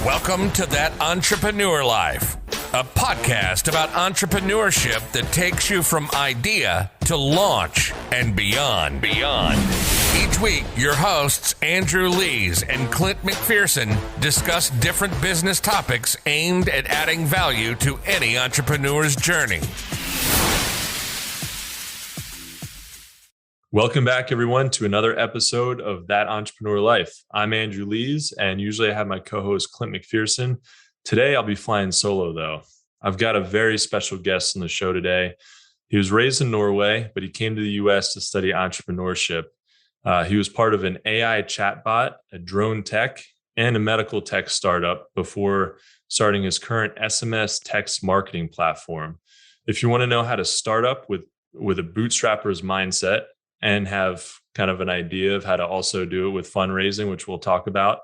Welcome to That Entrepreneur Life, a podcast about entrepreneurship that takes you from idea to launch and beyond. Each week, your hosts, Andrew Lees and Clint McPherson, discuss different business topics aimed at adding value to any entrepreneur's journey. Welcome back, everyone, to another episode of That Entrepreneur Life. I'm Andrew Lees, and usually I have my co-host Clint McPherson. Today, I'll be flying solo, though. I've got a very special guest on the show today. He was raised in Norway, but he came to the U.S. to study entrepreneurship. He was part of an AI chatbot, a drone tech, and a medical tech startup before starting his current SMS text marketing platform. If you want to know how to start up with a bootstrapper's mindset, and have kind of an idea of how to also do it with fundraising, which we'll talk about,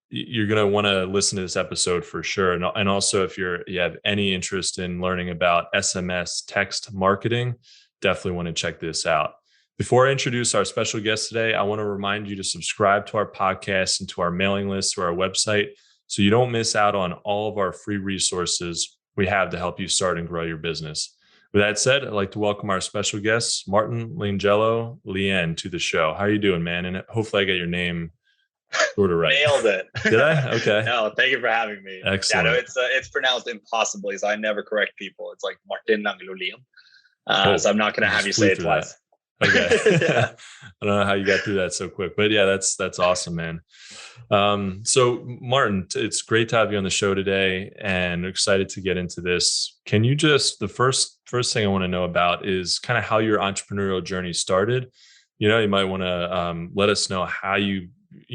you're going to want to listen to this episode for sure. And also, if you have any interest in learning about SMS text marketing, definitely want to check this out. Before I introduce our special guest today, I want to remind you to subscribe to our podcast and to our mailing list to our website so you don't miss out on all of our free resources we have to help you start and grow your business. With that said, I'd like to welcome our special guest, Martin Langelo Lien, to the show. How are you doing, man? And hopefully I get your name sort of right. Nailed it. Did I? Okay. No, thank you for having me. Excellent. Yeah, no, it's pronounced impossibly, so I never correct people. It's like Martin Langelo Lien. So I'm not going to have you say it twice. Okay. Yeah. I don't know how you got through that so quick, but yeah, that's awesome, man. So Martin, it's great to have you on the show today and excited to get into this. Can you the first thing I want to know about is kind of how your entrepreneurial journey started. You know, you might want to let us know how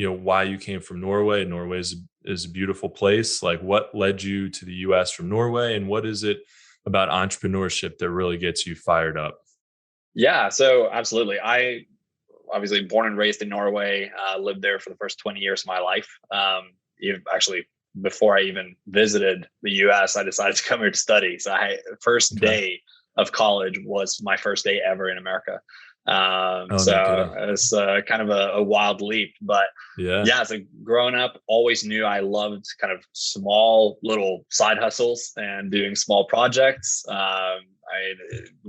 why you came from Norway. Norway is a beautiful place. Like, what led you to the US from Norway, and what is it about entrepreneurship that really gets you fired up? Yeah, so absolutely. I obviously born and raised in Norway, lived there for the first 20 years of my life. Actually, before I even visited the US, I decided to come here to study. So first day of college was my first day ever in America. So it's kind of a wild leap, but so growing up, always knew I loved kind of small little side hustles and doing small projects.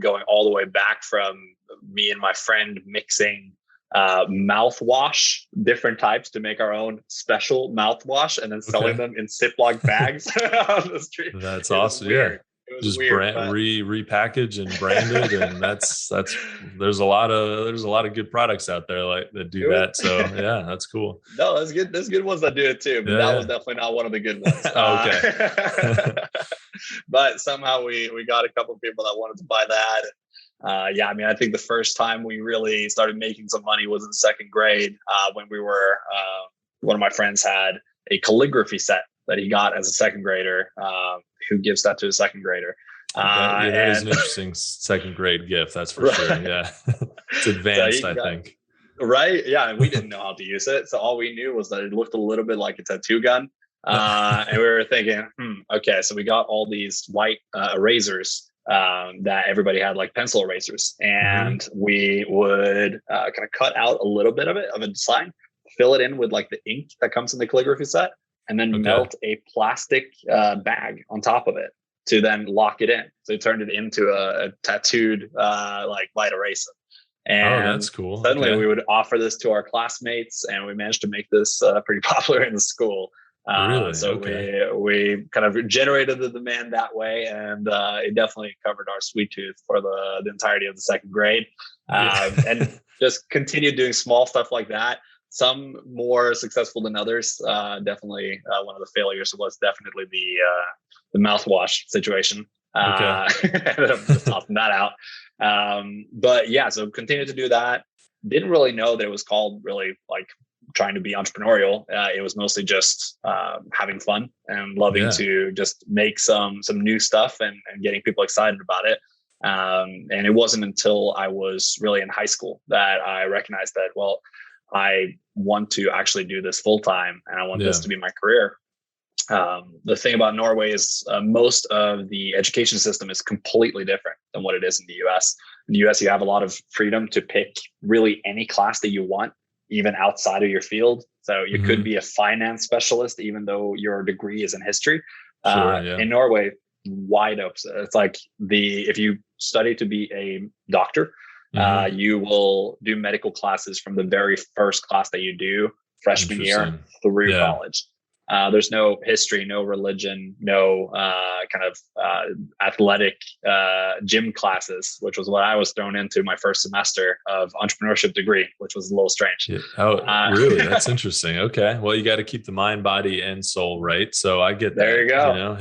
Going all the way back from me and my friend mixing mouthwash, different types to make our own special mouthwash, and then selling them in Ziploc bags on the street. That's awesome. Yeah. Just weird, repackage and branded, and that's there's a lot of good products out there that do that. So yeah, that's cool. No, that's good. There's good ones that do it too, but that was definitely not one of the good ones. Okay. But somehow we got a couple of people that wanted to buy that. I think the first time we really started making some money was in second grade, when we were one of my friends had a calligraphy set that he got as a second grader. Who gives that to a second grader? That is an interesting second grade gift, that's for sure. Yeah, it's advanced, I think. Right? Yeah, and we didn't know how to use it, so all we knew was that it looked a little bit like a tattoo gun. And we were thinking, okay, so we got all these white erasers that everybody had, like pencil erasers, and we would kind of cut out a little bit of a design, fill it in with like the ink that comes in the calligraphy set, and then melt a plastic bag on top of it to then lock it in. So we turned it into a tattooed like light eraser. And that's cool. Suddenly we would offer this to our classmates, and we managed to make this pretty popular in the school. Really? So we kind of generated the demand that way, and it definitely covered our sweet tooth for the entirety of the second grade. And just continued doing small stuff like that. Some more successful than others. Definitely one of the failures was definitely the mouthwash situation. Ended up just tossing that out. But yeah, so continued to do that. Didn't really know that it was called really like trying to be entrepreneurial. It was mostly just having fun and loving to just make some new stuff and getting people excited about it. And it wasn't until I was really in high school that I recognized that, well, I want to actually do this full time, and I want this to be my career. The thing about Norway is most of the education system is completely different than what it is in the US. In the US, you have a lot of freedom to pick really any class that you want, even outside of your field. So you could be a finance specialist, even though your degree is in history. Sure, yeah. In Norway, wide open. It's like if you study to be a doctor, you will do medical classes from the very first class that you do freshman year through college. There's no history, no religion, no kind of athletic gym classes, which was what I was thrown into my first semester of entrepreneurship degree, which was a little strange. Yeah. Oh, really? That's interesting. Okay. Well, you got to keep the mind, body, and soul right. So I get that. There you go. You know,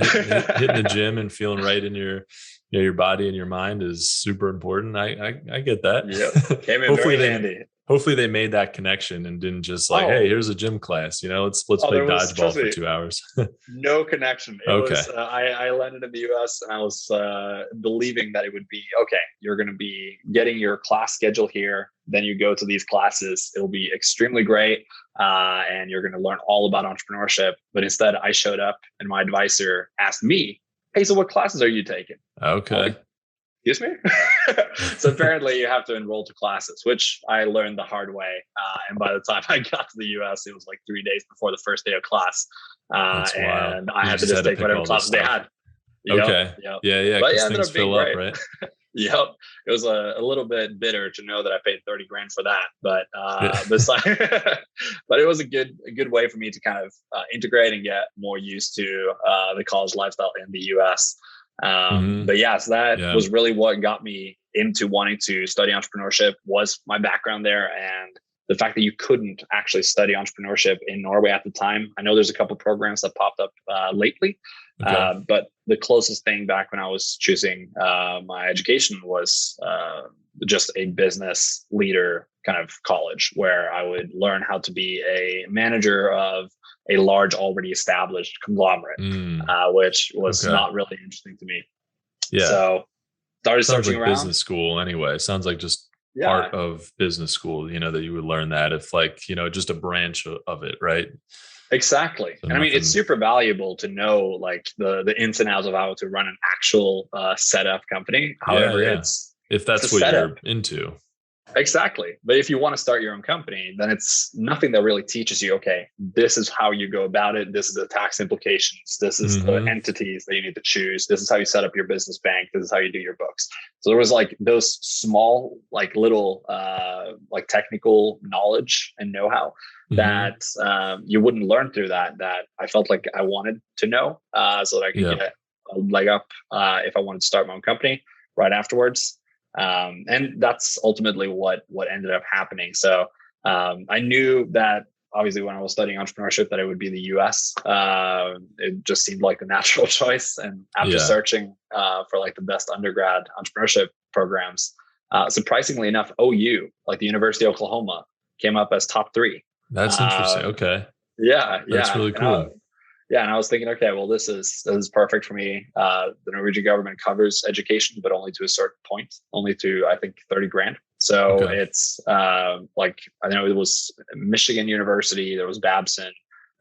hitting the gym and feeling right in your body and your mind is super important. I get that. Yeah. Came in very handy. Hopefully they made that connection and didn't just hey, here's a gym class, let's play dodgeball for 2 hours. No connection. I landed in the US and I was believing that it would be, okay, you're going to be getting your class schedule here. Then you go to these classes. It'll be extremely great. And you're going to learn all about entrepreneurship. But instead I showed up and my advisor asked me, hey, so what classes are you taking? Okay. Excuse me? So apparently you have to enroll to classes, which I learned the hard way. And by the time I got to the US, it was like 3 days before the first day of class. And I had to just take whatever classes they had. Okay. Yep. Yeah. But Because things fill up, right? Yep. It was a little bit bitter to know that I paid $30,000 for that, but but it was a good way for me to kind of integrate and get more used to the college lifestyle in the US. But so that was really what got me into wanting to study entrepreneurship, was my background there. And the fact that you couldn't actually study entrepreneurship in Norway at the time. I know there's a couple of programs that popped up lately, but the closest thing back when I was choosing my education was just a business leader kind of college, where I would learn how to be a manager of a large, already established conglomerate, which was not really interesting to me. Yeah. So started searching around. Business school anyway. Sounds like just part of business school, that you would learn that, if just a branch of it, right? Exactly. So and I mean, it's super valuable to know like the ins and outs of how to run an actual setup company. However, if that's what you're into. Exactly. But if you want to start your own company, then it's nothing that really teaches you, okay, this is how you go about it. This is the tax implications. This is the entities that you need to choose. This is how you set up your business bank. This is how you do your books. So there was like those small, like little, like technical knowledge and know-how that you wouldn't learn through that I felt like I wanted to know so that I could get a leg up if I wanted to start my own company right afterwards. And that's ultimately what ended up happening. So I knew that obviously when I was studying entrepreneurship that it would be the US. It just seemed like the natural choice. And after searching for like the best undergrad entrepreneurship programs, surprisingly enough, OU, like the University of Oklahoma, came up as top 3. That's interesting. Okay. Yeah. That's really cool. And I was thinking, okay, well, this is perfect for me. The Norwegian government covers education, but only to a certain point, only to, I think, $30,000. So it's like, I know it was Michigan University, there was Babson,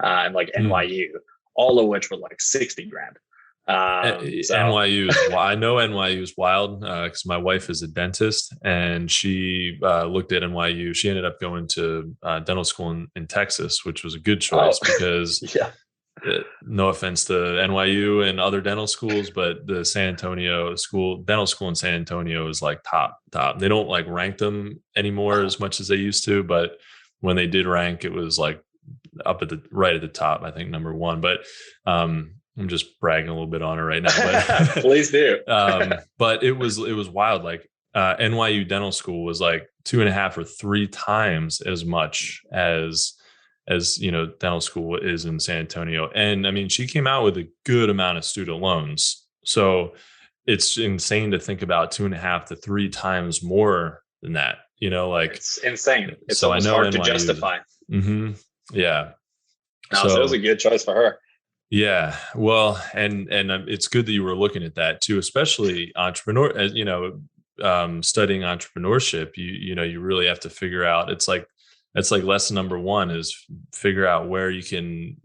and like NYU, all of which were like $60,000. NYU, I know NYU is wild because my wife is a dentist and she looked at NYU. She ended up going to dental school in Texas, which was a good choice because no offense to NYU and other dental schools, but the San Antonio dental school in San Antonio is like top. They don't like rank them anymore as much as they used to, but when they did rank, it was like up at right at the top, I think number 1. But I'm just bragging a little bit on it right now, but please do. But it was wild. Like NYU dental school was like 2.5 or 3 times as much as dental school is in San Antonio. And I mean, she came out with a good amount of student loans. So it's insane to think about 2.5 to 3 times more than that, like it's insane. It's so almost I know hard NYU, to justify. Yeah. So it was a good choice for her. Yeah. Well, and it's good that you were looking at that too, especially studying entrepreneurship, you really have to figure out, it's like lesson number 1 is figure out where you can,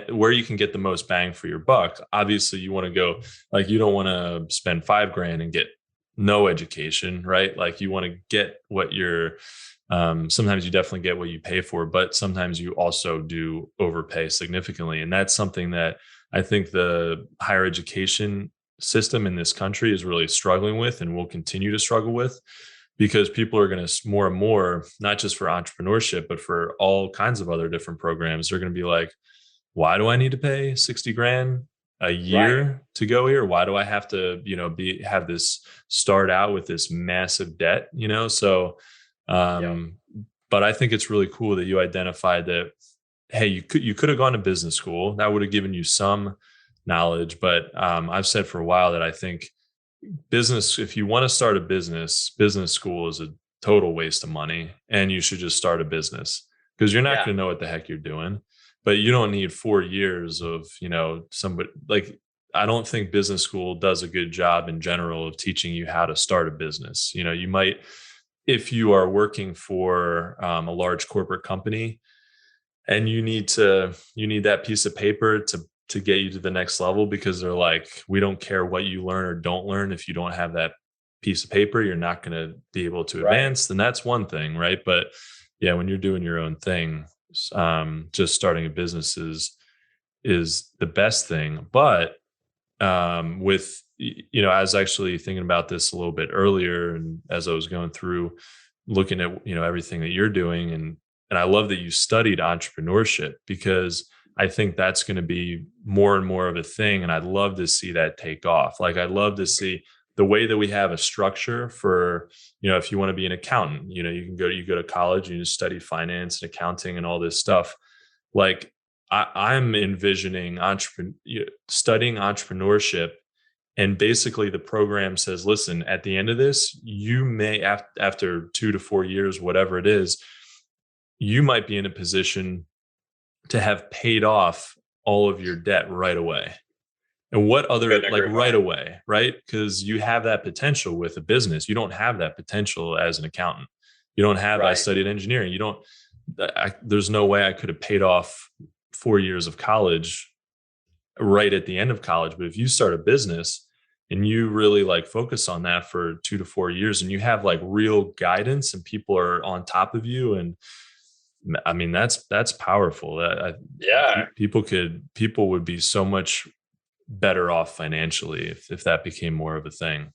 where you can get the most bang for your buck. Obviously you want to go, like, you don't want to spend $5,000 and get no education, right? Like you want to get what you're, sometimes you definitely get what you pay for, but sometimes you also do overpay significantly. And that's something that I think the higher education system in this country is really struggling with and will continue to struggle with, because people are going to more and more, not just for entrepreneurship, but for all kinds of other different programs, they're going to be like, why do I need to pay 60 grand a Right. year to go here? Why do I have to, have this start out with this massive debt, So, Yeah. um, but I think it's really cool that you identified that, hey, you could have gone to business school. That would have given you some knowledge. But I've said for a while that I think business, if you want to start a business school is a total waste of money, and you should just start a business, because you're not Yeah. going to know what the heck you're doing. But you don't need 4 years of, somebody like, I don't think business school does a good job in general of teaching you how to start a business. You might, if you are working for a large corporate company, and you need that piece of paper to get you to the next level, because they're like, we don't care what you learn or don't learn. If you don't have that piece of paper, you're not going to be able to Right. advance. Then that's one thing, right? But yeah, when you're doing your own thing, just starting a business is the best thing. But with, I was actually thinking about this a little bit earlier, and as I was going through looking at, everything that you're doing, and I love that you studied entrepreneurship, because I think that's going to be more and more of a thing. And I'd love to see that take off. Like, I'd love to see the way that we have a structure for, if you want to be an accountant, you go to college and you study finance and accounting and all this stuff. Like, I'm envisioning studying entrepreneurship, and basically the program says, listen, at the end of this, you may, after 2 to 4 years, whatever it is, you might be in a position to have paid off all of your debt right away. And what other, like, right away, right? Because you have that potential with a business. You don't have that potential as an accountant. You don't have, I studied engineering. There's no way I could have paid off 4 years of college right at the end of college. But if you start a business and you really like focus on that for 2 to 4 years, and you have like real guidance and people are on top of you, and I mean, that's powerful. Yeah. People would be so much better off financially if that became more of a thing.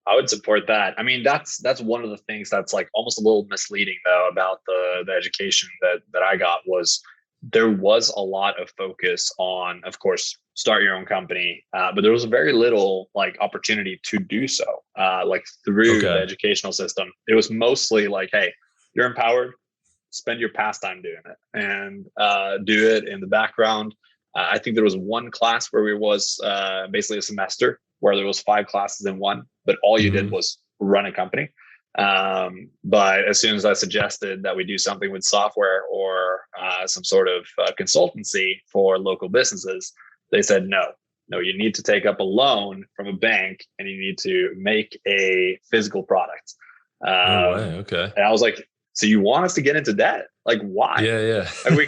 I would support that. I mean, that's one of the things that's like almost a little misleading though about the education that I got, was there was a lot of focus on, of course, start your own company, but there was very little like opportunity to do so, like through the educational system. It was mostly like, hey, you're empowered, spend your pastime doing it, and do it in the background. I think there was one class where it was basically a semester where there was 5 classes in one, but all you did was run a company. But as soon as I suggested that we do something with software or some sort of consultancy for local businesses, they said, no, you need to take up a loan from a bank and you need to make a physical product. No way. Okay. And I was like, so you want us to get into debt? Like, why? Yeah. And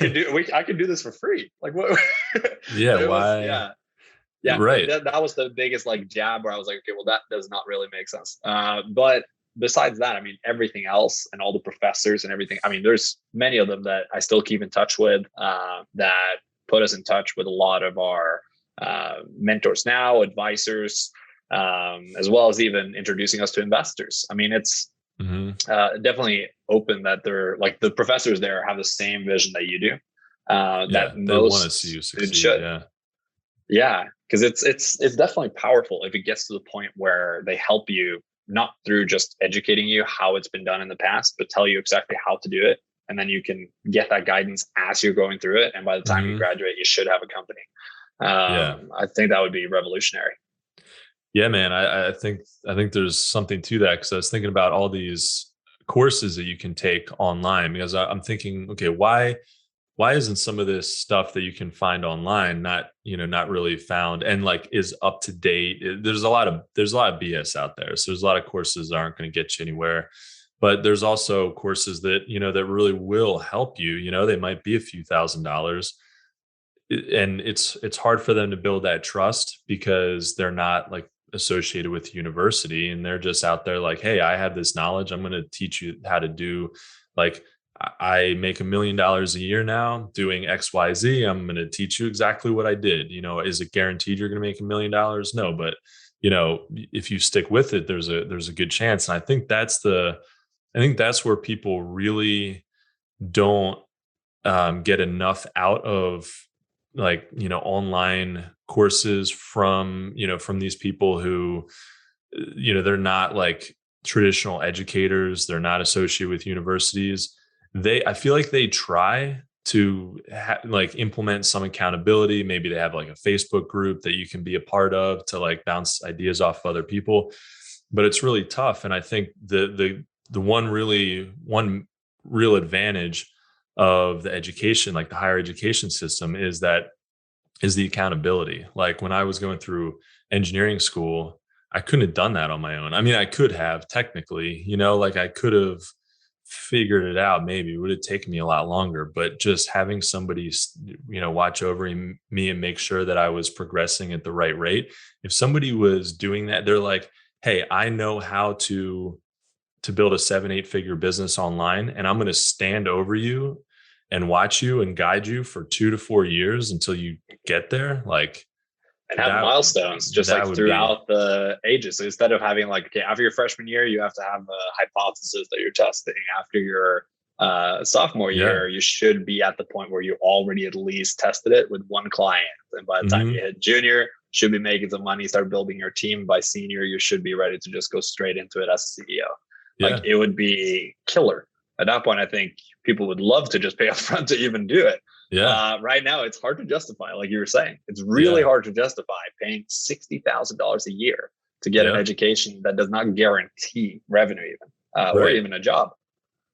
I could do this for free. Like, what? Yeah. Why? Yeah. Right. That was the biggest like jab where I was like, okay, well, that does not really make sense. But besides that, I mean, everything else and all the professors and everything, I mean, there's many of them that I still keep in touch with, that put us in touch with a lot of our mentors now, advisors, as well as even introducing us to investors. I mean, it's definitely open that they're like, the professors there have the same vision that you do. That they want to see you succeed. Should. Yeah, because it's definitely powerful if it gets to the point where they help you, not through just educating you how it's been done in the past, but tell you exactly how to do it. And then you can get that guidance as you're going through it. And by the time you graduate, you should have a company. I think that would be revolutionary. Yeah, man. I think there's something to that, because I was thinking about all these courses that you can take online, because I'm thinking, okay, why isn't some of this stuff that you can find online not really found and like is up to date? There's a lot of BS out there. So there's a lot of courses that aren't going to get you anywhere, but there's also courses that, that really will help you. They might be a few $1,000s, and it's hard for them to build that trust because they're not like, associated with university, and they're just out there like, hey, I have this knowledge. I'm going to teach you how to do, like, I make $1 million a year now doing XYZ. I'm going to teach you exactly what I did. Is it guaranteed you're going to make $1 million? No, but if you stick with it, there's a good chance. And I think that's where people really don't get enough out of, like, online courses from these people who, they're not like traditional educators. They're not associated with universities. I feel like they try to like implement some accountability. Maybe they have like a Facebook group that you can be a part of to like bounce ideas off of other people, but it's really tough. And I think the one real advantage of the education, like the higher education system, is the accountability. Like when I was going through engineering school, I couldn't have done that on my own. I mean, I could have technically, like I could have figured it out. Maybe it would have taken me a lot longer, but just having somebody, watch over me and make sure that I was progressing at the right rate. If somebody was doing that, they're like, hey, I know how to build a 7-8 figure business online, and I'm going to stand over you and watch you and guide you for 2 to 4 years until you get there. Like, and have milestones just like throughout the ages. So instead of having like, okay, after your freshman year, you have to have a hypothesis that you're testing. After your sophomore year, you should be at the point where you already at least tested it with one client. And by the time you hit junior, should be making some money, start building your team. By senior, you should be ready to just go straight into it as a CEO. Like it would be killer. At that point, I think people would love to just pay upfront to even do it. Right now, it's hard to justify. Like you were saying, it's really hard to justify paying $60,000 a year to get an education that does not guarantee revenue even, or even a job.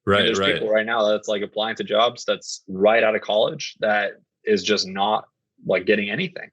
Right. There's people right now that's like applying to jobs that's right out of college that is just not like getting anything,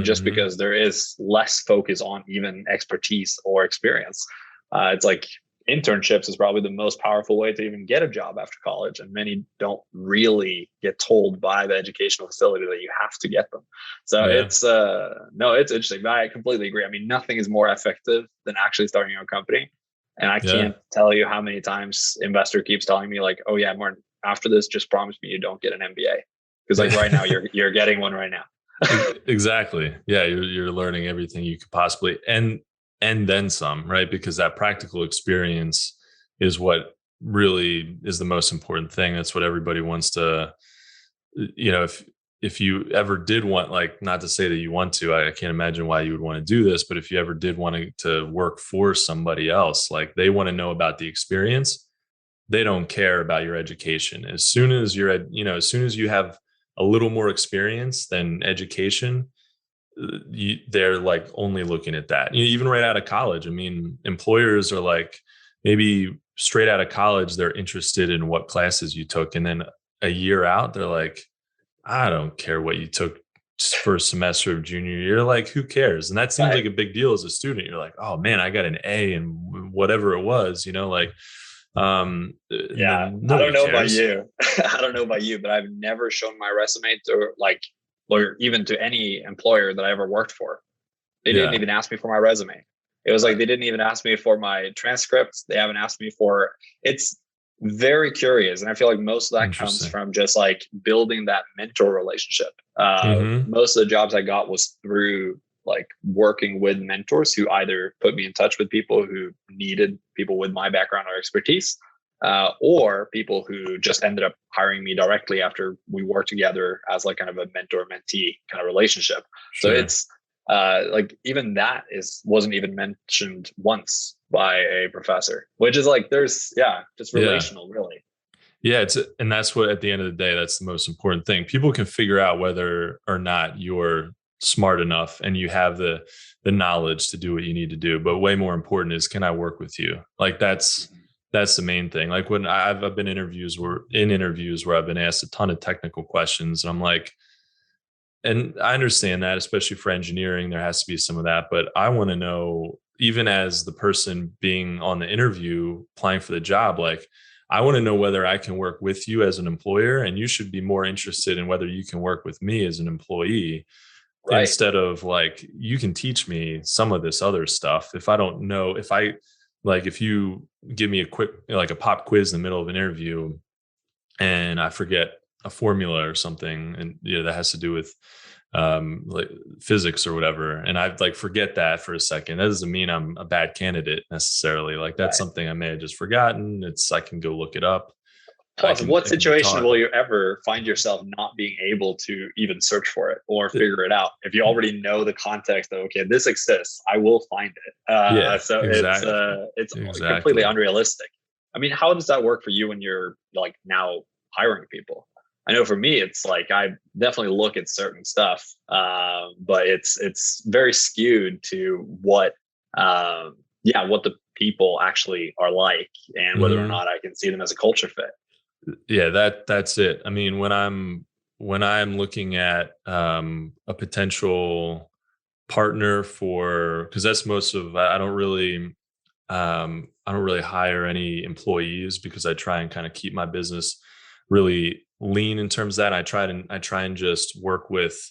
just because there is less focus on even expertise or experience. It's like internships is probably the most powerful way to even get a job after college. And many don't really get told by the educational facility that you have to get them. So it's interesting. I completely agree. I mean, nothing is more effective than actually starting your own company. And I can't tell you how many times investor keeps telling me like, oh yeah, Martin, after this, just promise me you don't get an MBA. Because like right now you're getting one right now. Exactly. Yeah. You're learning everything you could possibly, and then some, right? Because that practical experience is what really is the most important thing. That's what everybody wants to, if you ever did want, like, not to say that you want to, I can't imagine why you would want to do this, but if you ever did want to work for somebody else, like they want to know about the experience. They don't care about your education. As soon as as soon as you have a little more experience than education, they're like only looking at that. Even right out of college. I mean, employers are like, maybe straight out of college, they're interested in what classes you took. And then a year out, they're like, I don't care what you took first semester of junior year. Like, who cares? And that seems like a big deal as a student. You're like, oh man, I got an A in whatever it was, like, I don't know about you. I don't know about you, but I've never shown my resume to or even to any employer that I ever worked for. They didn't even ask me for my resume. It was like, they didn't even ask me for my transcripts. They haven't asked me for, it's very curious. And I feel like most of that comes from just like building that mentor relationship. Most of the jobs I got was through like working with mentors who either put me in touch with people who needed people with my background or expertise, or people who just ended up hiring me directly after we worked together as like kind of a mentor-mentee kind of relationship. So it's like even that wasn't even mentioned once by a professor, which is like there's just relational really. Yeah, and that's what at the end of the day, that's the most important thing. People can figure out whether or not you're smart enough and you have the knowledge to do what you need to do. But way more important is, can I work with you? Like that's the main thing. Like when I've been in interviews where I've been asked a ton of technical questions, and I'm like, and I understand that, especially for engineering, there has to be some of that. But I want to know, even as the person being on the interview, applying for the job, like I want to know whether I can work with you as an employer, and you should be more interested in whether you can work with me as an employee. Right. instead of like, you can teach me some of this other stuff. If I don't know, if you give me a quick, like a pop quiz in the middle of an interview and I forget a formula or something, and that has to do with like physics or whatever, and I like forget that for a second, that doesn't mean I'm a bad candidate necessarily. Like that's something I may have just forgotten. I can go look it up. Plus, what situation will you ever find yourself not being able to even search for it or figure it out if you already know the context of, okay, this exists, I will find it. So exactly. It's completely unrealistic. I mean, how does that work for you when you're like now hiring people? I know for me, it's like I definitely look at certain stuff, but it's very skewed to what the people actually are like, and whether or not I can see them as a culture fit. Yeah, that's it. I mean, when I'm looking at a potential partner because that's most of, I don't really hire any employees, because I try and kind of keep my business really lean in terms of that. I try and just work with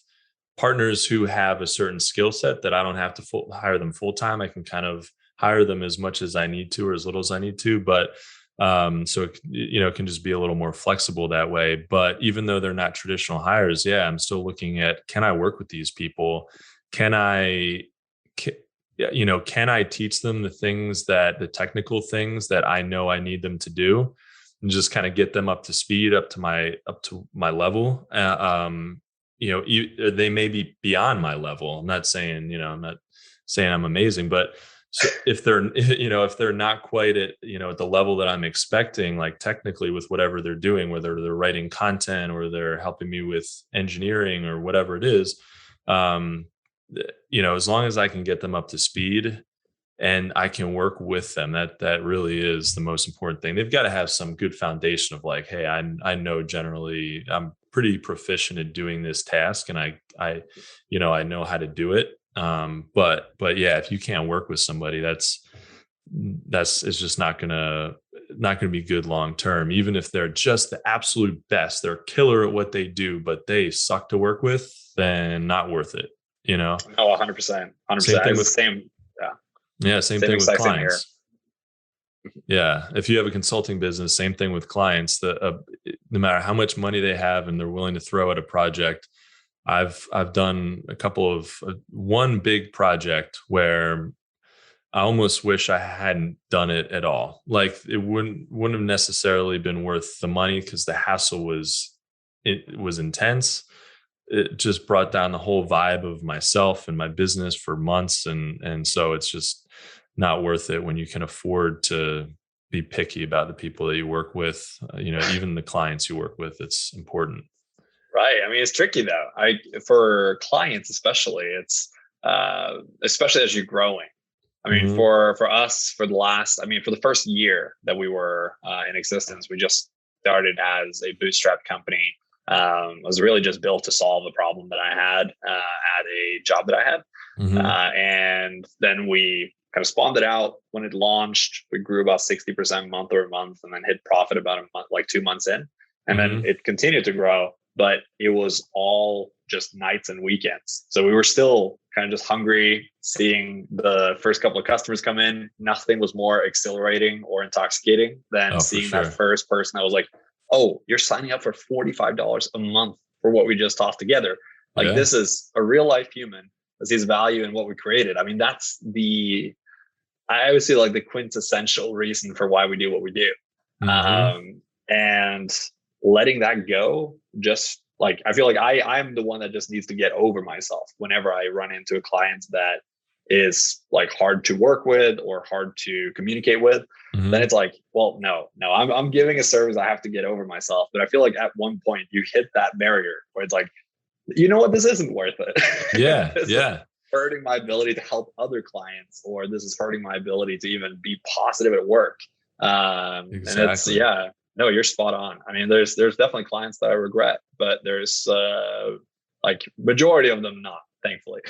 partners who have a certain skill set that I don't have to hire them full time. I can kind of hire them as much as I need to or as little as I need to, but so it can just be a little more flexible that way. But even though they're not traditional hires, I'm still looking at, can I work with these people? Can I teach them the technical things that I know I need them to do, and just kind of get them up to speed, up to my level. They may be beyond my level. I'm not saying I'm amazing, but so if they're not quite at the level that I'm expecting, like technically with whatever they're doing, whether they're writing content or they're helping me with engineering or whatever it is, as long as I can get them up to speed and I can work with them, that really is the most important thing. They've got to have some good foundation of like, hey, I know generally I'm pretty proficient at doing this task, and I know how to do it. But if you can't work with somebody, it's just not gonna be good long term. Even if they're just the absolute best, they're killer at what they do, but they suck to work with, then not worth it. Oh, 100%. Same thing with same thing with clients. Yeah, if you have a consulting business, same thing with clients. No matter how much money they have and they're willing to throw at a project. I've done one big project where I almost wish I hadn't done it at all. Like it wouldn't have necessarily been worth the money, because the hassle was intense. It just brought down the whole vibe of myself and my business for months, and so it's just not worth it when you can afford to be picky about the people that you work with. Even the clients you work with, it's important. Right. I mean, it's tricky though. For clients especially, it's especially as you're growing. I mean, for us, for the first year that we were in existence, we just started as a bootstrap company. It was really just built to solve a problem that I had at a job that I had. And then we kind of spawned it out. When it launched, we grew about 60% month over month, and then hit profit about a month, like 2 months in. And then it continued to grow, but it was all just nights and weekends. So we were still kind of just hungry, seeing the first couple of customers come in. Nothing was more exhilarating or intoxicating than seeing that first person that was like, oh, you're signing up for $45 a month for what we just tossed together. Like, this is a real life human that sees value in what we created. I mean, I always see like the quintessential reason for why we do what we do. And letting that go, just like, I feel like I'm the one that just needs to get over myself whenever I run into a client that is like hard to work with or hard to communicate with. Then it's like, well, no, I'm giving a service. I have to get over myself. But I feel like at one point you hit that barrier where it's like, you know what, this isn't worth it. Yeah. Hurting my ability to help other clients, or this is hurting my ability to even be positive at work. And it's, no, you're spot on. I mean, there's definitely clients that I regret, but there's like majority of them not, thankfully.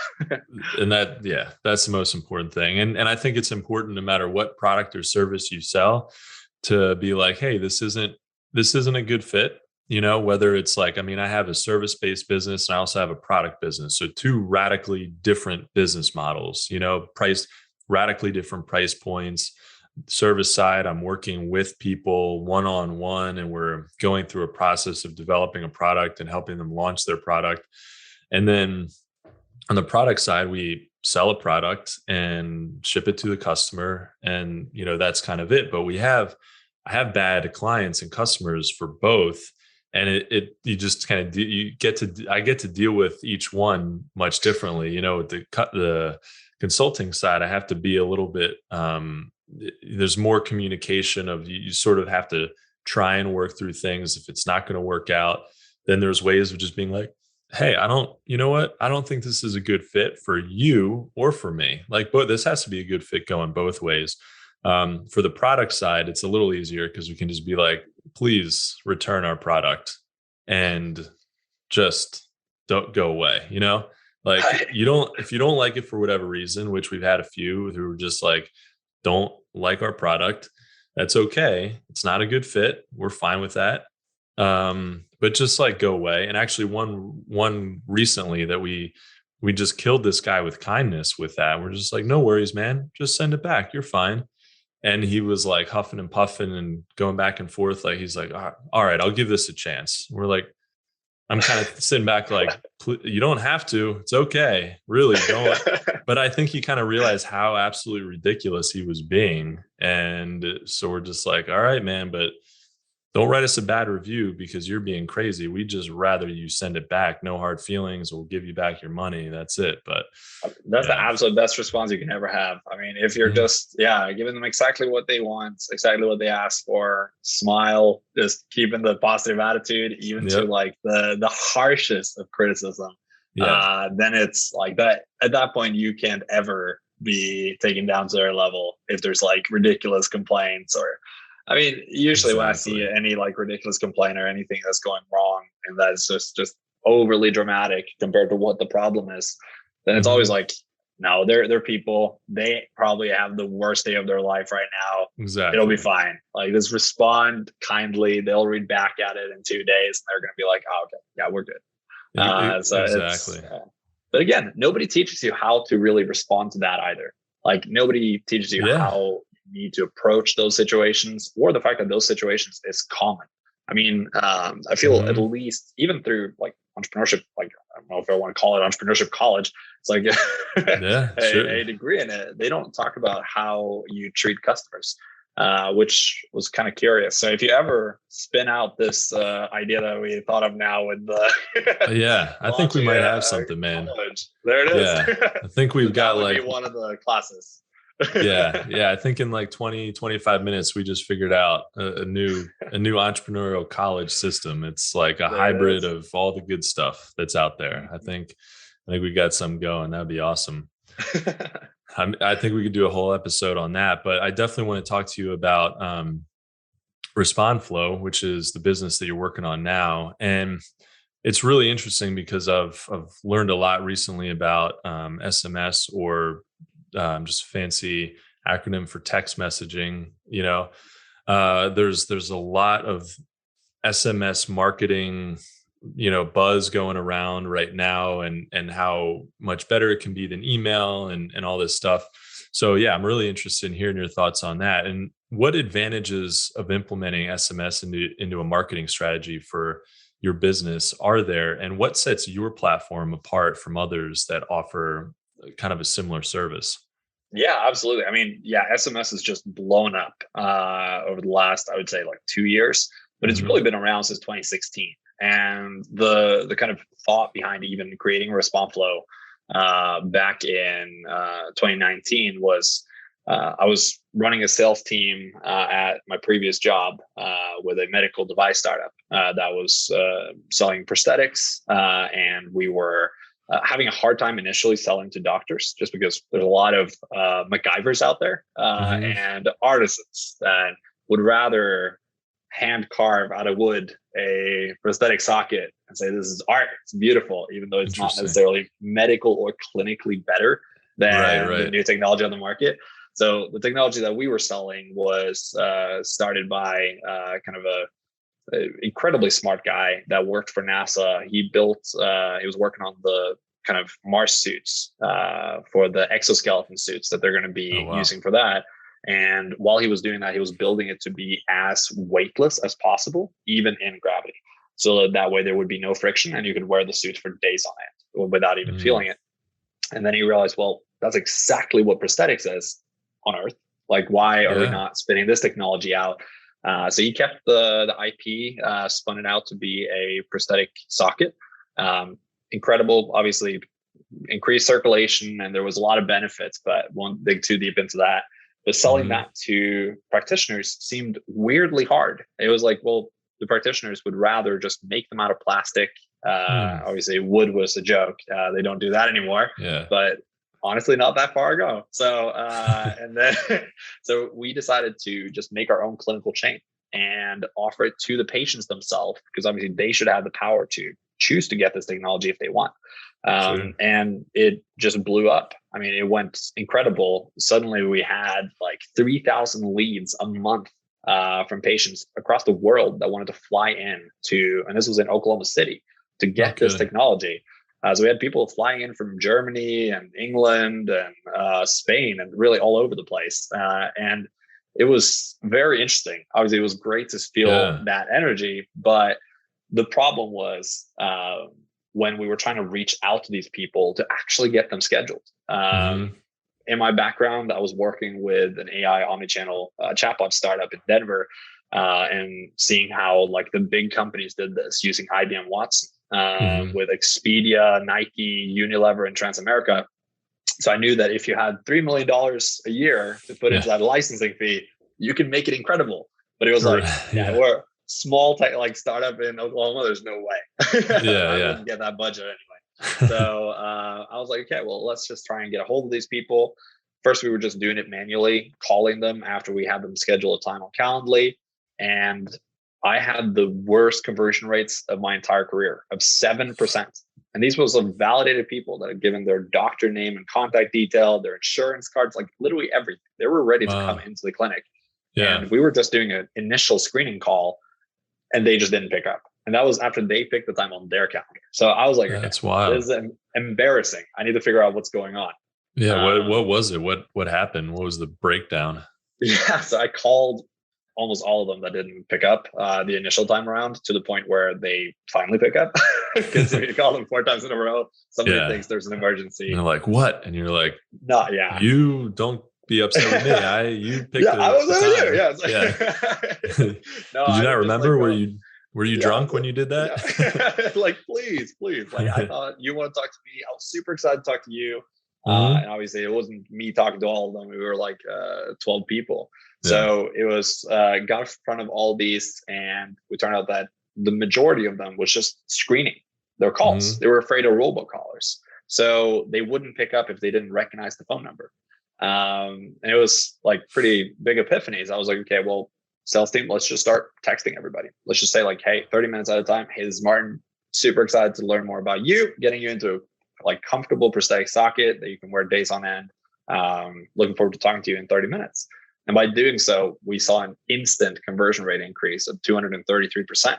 And that's the most important thing. And I think it's important, no matter what product or service you sell, to be like, hey, this isn't a good fit. whether it's like, I have a service-based business and I also have a product business. So two radically different business models, radically different price points. Service side, I'm working with people one-on-one, and we're going through a process of developing a product and helping them launch their product. And then on the product side, we sell a product and ship it to the customer. And, that's kind of it. But I have bad clients and customers for both. And you just kind of, I get to deal with each one much differently. The consulting side, I have to be a little bit, there's more communication of you sort of have to try and work through things. If it's not going to work out, then there's ways of just being like, hey, I don't think this is a good fit for you or for me. Like, but this has to be a good fit going both ways. For the product side, it's a little easier because we can just be like, please return our product and just don't go away. Like if you don't like it for whatever reason, which we've had a few who are just like, don't like our product, that's okay. It's not a good fit. We're fine with that. But just like go away. And actually one recently that we just killed this guy with kindness with that. We're just like, no worries, man. Just send it back. You're fine. And he was like huffing and puffing and going back and forth. Like, he's like, all right, I'll give this a chance. We're like, I'm kind of sitting back like, you don't have to. It's okay. Really don't. But I think he kind of realized how absolutely ridiculous he was being. And so we're just like, all right, man, but don't write us a bad review because you're being crazy. We just rather you send it back. No hard feelings. We'll give you back your money. That's it. But that's the absolute best response you can ever have. I mean, if you're just, giving them exactly what they want, exactly what they ask for, smile, just keeping the positive attitude, even to like the harshest of criticism, then it's like that. At that point, you can't ever be taken down to their level if there's like ridiculous complaints or, I mean, usually when I see any like ridiculous complaint or anything that's going wrong and that's just overly dramatic compared to what the problem is, then it's always like, no, they're people. They probably have the worst day of their life right now. Exactly. It'll be fine. Like, just respond kindly. They'll read back at it in 2 days and they're going to be like, oh, okay, yeah, we're good. Exactly. But again, nobody teaches you how to really respond to that either. Like, nobody teaches you how need to approach those situations, or the fact that those situations is common. I mean, I feel at least even through like entrepreneurship, like I don't know if I want to call it entrepreneurship college, it's like a degree in it. They don't talk about how you treat customers, which was kind of curious. So if you ever spin out this idea that we thought of now with the I think we might have something, man. College. There it is. Yeah, I think we've got like one of the classes. I think in like 20-25 minutes we just figured out a new entrepreneurial college system. It's like a hybrid of all the good stuff that's out there. I think we got some going. That'd be awesome. I think we could do a whole episode on that, but I definitely want to talk to you about RespondFlow, which is the business that you're working on now. And it's really interesting because I've learned a lot recently about SMS, or just a fancy acronym for text messaging. There's a lot of SMS marketing, buzz going around right now, and how much better it can be than email and all this stuff. So I'm really interested in hearing your thoughts on that. And what advantages of implementing SMS into a marketing strategy for your business are there? And what sets your platform apart from others that offer kind of a similar service? Yeah, absolutely. I mean, SMS has just blown up over the last, I would say, like 2 years, but it's really been around since 2016. And the kind of thought behind even creating RespondFlow back in 2019 was I was running a sales team at my previous job with a medical device startup that was selling prosthetics, and we were having a hard time initially selling to doctors, just because there's a lot of MacGyvers out there and artisans that would rather hand carve out of wood a prosthetic socket and say, this is art, it's beautiful, even though it's not necessarily medical or clinically better than the new technology on the market. So the technology that we were selling was started by kind of a incredibly smart guy that worked for NASA. He was working on the kind of Mars suits for the exoskeleton suits that they're going to be using for that. And while he was doing that, he was building it to be as weightless as possible, even in gravity. So that way there would be no friction and you could wear the suit for days on end without even feeling it. And then he realized, well, that's exactly what prosthetics is on Earth. Like, why are we not spinning this technology out? So he kept the IP, spun it out to be a prosthetic socket. Incredible, obviously, increased circulation, and there was a lot of benefits, but won't dig too deep into that. But selling that to practitioners seemed weirdly hard. It was like, well, the practitioners would rather just make them out of plastic. Obviously, wood was a joke. They don't do that anymore. But honestly, not that far ago. So, and then, so we decided to just make our own clinical chain and offer it to the patients themselves, because obviously they should have the power to choose to get this technology if they want. And it just blew up. I mean, it went incredible. Suddenly we had like 3,000 leads a month from patients across the world that wanted to fly in to, and this was in Oklahoma City, to get this technology. So we had people flying in from Germany and England and Spain and really all over the place. And it was very interesting. Obviously, it was great to feel that energy. But the problem was when we were trying to reach out to these people to actually get them scheduled. In my background, I was working with an AI omnichannel chatbot startup in Denver and seeing how like the big companies did this using IBM Watson. With Expedia, Nike, Unilever, and Transamerica. So I knew that if you had $3 million a year to put into that licensing fee, you can make it incredible. But it was like, we're a small tech like startup in Oklahoma. There's no way. I wouldn't get that budget anyway. So I was like, okay, well, let's just try and get a hold of these people. First, we were just doing it manually, calling them after we had them schedule a time on Calendly. And I had the worst conversion rates of my entire career of 7%. And these was of validated people that had given their doctor name and contact detail, their insurance cards, like literally everything. They were ready to come into the clinic. And we were just doing an initial screening call and they just didn't pick up. And that was after they picked the time on their calendar. So I was like, that's wild. This is embarrassing. I need to figure out what's going on. What was it? What happened? What was the breakdown? So I called almost all of them that didn't pick up the initial time around, to the point where they finally pick up, because we call them 4 times in a row. Somebody thinks there's an emergency. And they're like, what? And you're like, no, you don't be upset with me. You picked I was over there. No, did you not remember? Like, were you drunk when you did that? Like, please. Like, I thought you want to talk to me. I was super excited to talk to you. And obviously it wasn't me talking to all of them. We were like 12 people. So it was got in front of all these, and we turned out that the majority of them was just screening their calls. They were afraid of robocallers. So they wouldn't pick up if they didn't recognize the phone number. And it was like pretty big epiphanies. I was like, okay, well, sales team, let's just start texting everybody. Let's just say like, hey, 30 minutes at a time. Hey, this is Martin. Super excited to learn more about you, getting you into like comfortable prosthetic socket that you can wear days on end. Looking forward to talking to you in 30 minutes. And by doing so, we saw an instant conversion rate increase of 233%,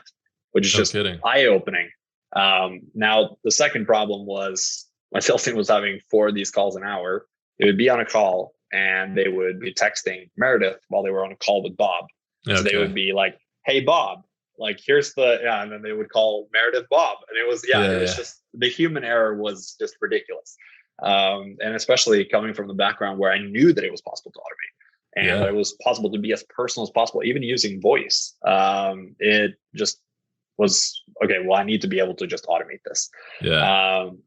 which is just eye-opening. Now, the second problem was my sales team was having 4 of these calls an hour. They would be on a call and they would be texting Meredith while they were on a call with Bob. So they would be like, hey, Bob, like, here's the, and then they would call Meredith Bob. And it was, it was just, the human error was just ridiculous. And especially coming from the background where I knew that it was possible to automate. And that it was possible to be as personal as possible, even using voice. It just was, okay, well, I need to be able to just automate this.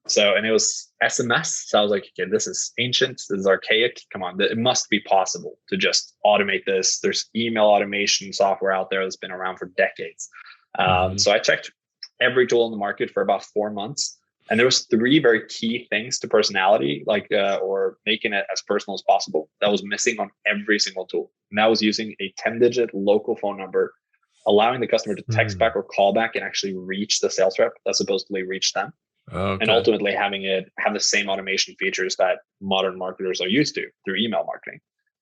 So, and it was SMS. So I was like, okay, this is ancient. This is archaic. Come on, it must be possible to just automate this. There's email automation software out there that's been around for decades. So I checked every tool in the market for about 4 months. And there was 3 very key things to personality, like, or making it as personal as possible, that was missing on every single tool. And that was using a 10-digit local phone number, allowing the customer to text back or call back and actually reach the sales rep that supposedly reached them. And ultimately having it have the same automation features that modern marketers are used to through email marketing.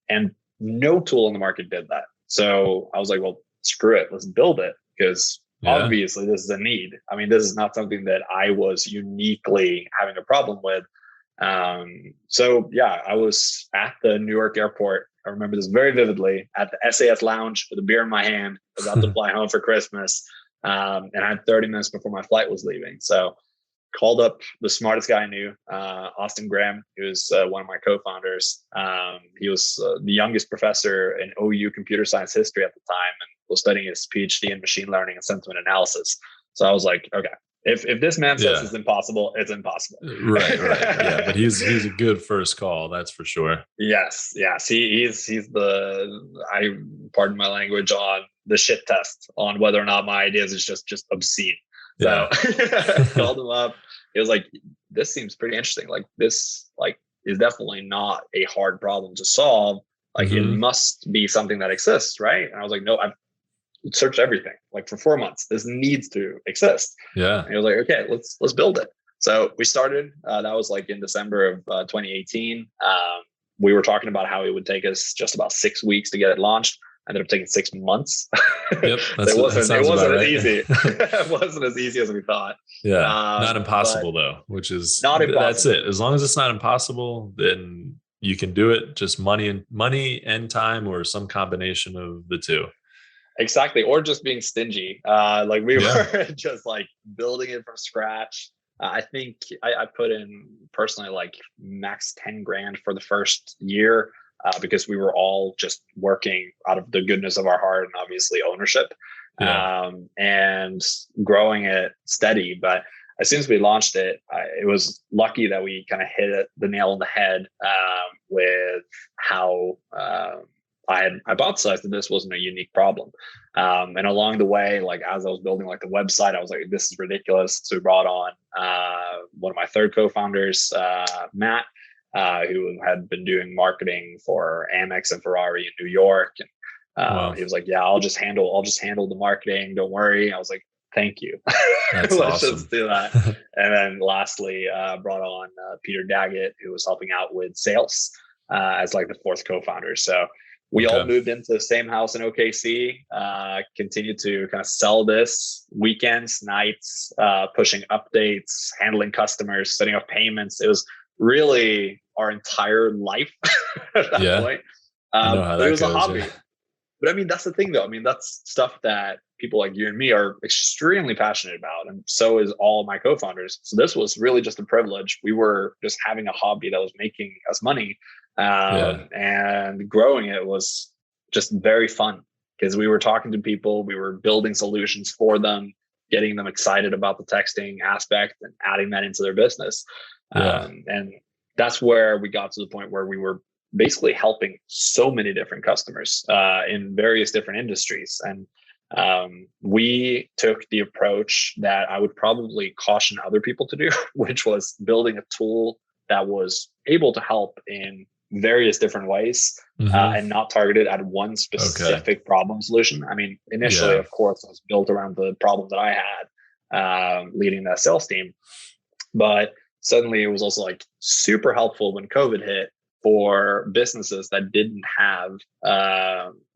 And no tool in the market did that. So I was like, well, screw it. Let's build it. because obviously this is a need. I mean, this is not something that I was uniquely having a problem with. So yeah, I was at the New York airport. I remember this very vividly, at the SAS lounge with a beer in my hand, about to fly home for Christmas. And I had 30 minutes before my flight was leaving. So called up the smartest guy I knew, Austin Graham, who was one of my co-founders. He was the youngest professor in OU computer science history at the time, and was studying his PhD in machine learning and sentiment analysis. So I was like, okay, if this man says it's impossible, it's impossible. Right. Yeah, but he's a good first call, that's for sure. Yes. He's pardon my language, on the shit test on whether or not my ideas is just obscene. So called him up. It was like, this seems pretty interesting. Like, this is definitely not a hard problem to solve. Like, it must be something that exists, right? And I was like, no, I've searched everything like for 4 months. This needs to exist. Yeah. And he was like, okay, let's build it. So we started. That was like in December of 2018. We were talking about how it would take us just about 6 weeks to get it launched. Ended up taking 6 months. Yep, So it wasn't right. as easy. It wasn't as easy as we thought. Yeah, not impossible though, which is not impossible. That's it. As long as it's not impossible, then you can do it. Just money and time, or some combination of the two. Exactly, or just being stingy. Like we were just like building it from scratch. I think I put in personally like max 10 grand for the first year. Because we were all just working out of the goodness of our heart and obviously ownership, and growing it steady. But as soon as we launched it, it was lucky that we kind of hit the nail on the head with how I hypothesized that this wasn't a unique problem. And along the way, like as I was building like the website, I was like, this is ridiculous. So we brought on one of my third co-founders, Matt, who had been doing marketing for Amex and Ferrari in New York. And he was like, yeah, I'll just handle the marketing. Don't worry. I was like, thank you. That's Let's awesome. just do that. And then lastly, brought on Peter Daggett, who was helping out with sales as like the fourth co-founder. So we all moved into the same house in OKC, continued to kind of sell this weekends, nights, pushing updates, handling customers, setting up payments. It was really our entire life at that point. But it was a hobby. Yeah. But I mean, that's the thing though. I mean, that's stuff that people like you and me are extremely passionate about. And so is all of my co-founders. So this was really just a privilege. We were just having a hobby that was making us money. And growing it was just very fun because we were talking to people, we were building solutions for them, getting them excited about the texting aspect and adding that into their business. And that's where we got to the point where we were basically helping so many different customers in various different industries. And we took the approach that I would probably caution other people to do, which was building a tool that was able to help in various different ways and not targeted at one specific problem solution. I mean, initially, of course, it was built around the problem that I had leading that sales team. But suddenly it was also like super helpful when COVID hit for businesses that didn't have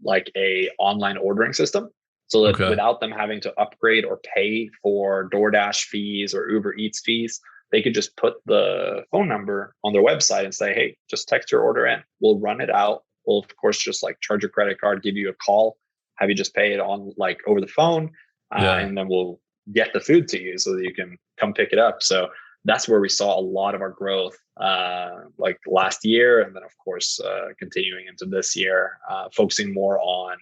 like a online ordering system. So that without them having to upgrade or pay for DoorDash fees or Uber Eats fees, they could just put the phone number on their website and say, hey, just text your order in. We'll run it out. We'll, of course, just like charge your credit card, give you a call, have you just pay it on like over the phone. And then we'll get the food to you so that you can come pick it up. So that's where we saw a lot of our growth like last year. And then, of course, continuing into this year, focusing more on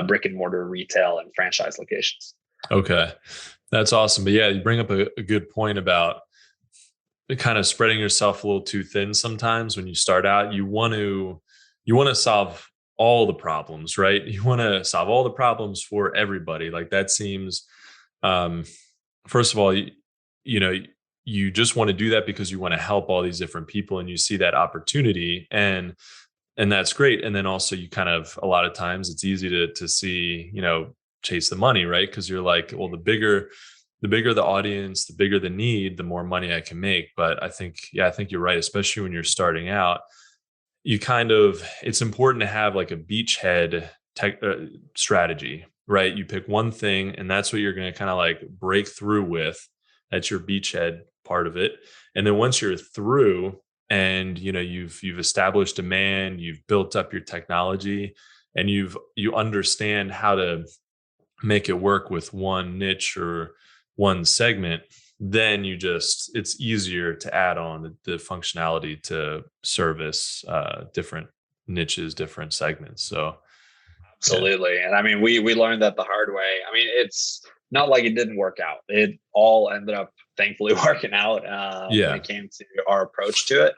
brick and mortar retail and franchise locations. Okay. That's awesome. But yeah, you bring up a good point about kind of spreading yourself a little too thin sometimes when you start out. You want to solve all the problems, right? You want to solve all the problems for everybody. Like that seems, first of all, you just want to do that because you want to help all these different people and you see that opportunity and that's great. And then also you kind of, a lot of times it's easy to see, chase the money, right? Because you're like, well, the bigger the audience, the bigger the need, the more money I can make. But I think you're right, especially when you're starting out. It's important to have like a beachhead strategy, right? You pick one thing and that's what you're going to kind of like break through with. That's your beachhead part of it. And then once you're through and, you know, you've established demand, you've built up your technology, and you understand how to make it work with one niche or one segment, then it's easier to add on the functionality to service different niches, different segments. So absolutely. Yeah. And I mean, we learned that the hard way. I mean, it's not like it didn't work out. It all ended up thankfully working out when it came to our approach to it.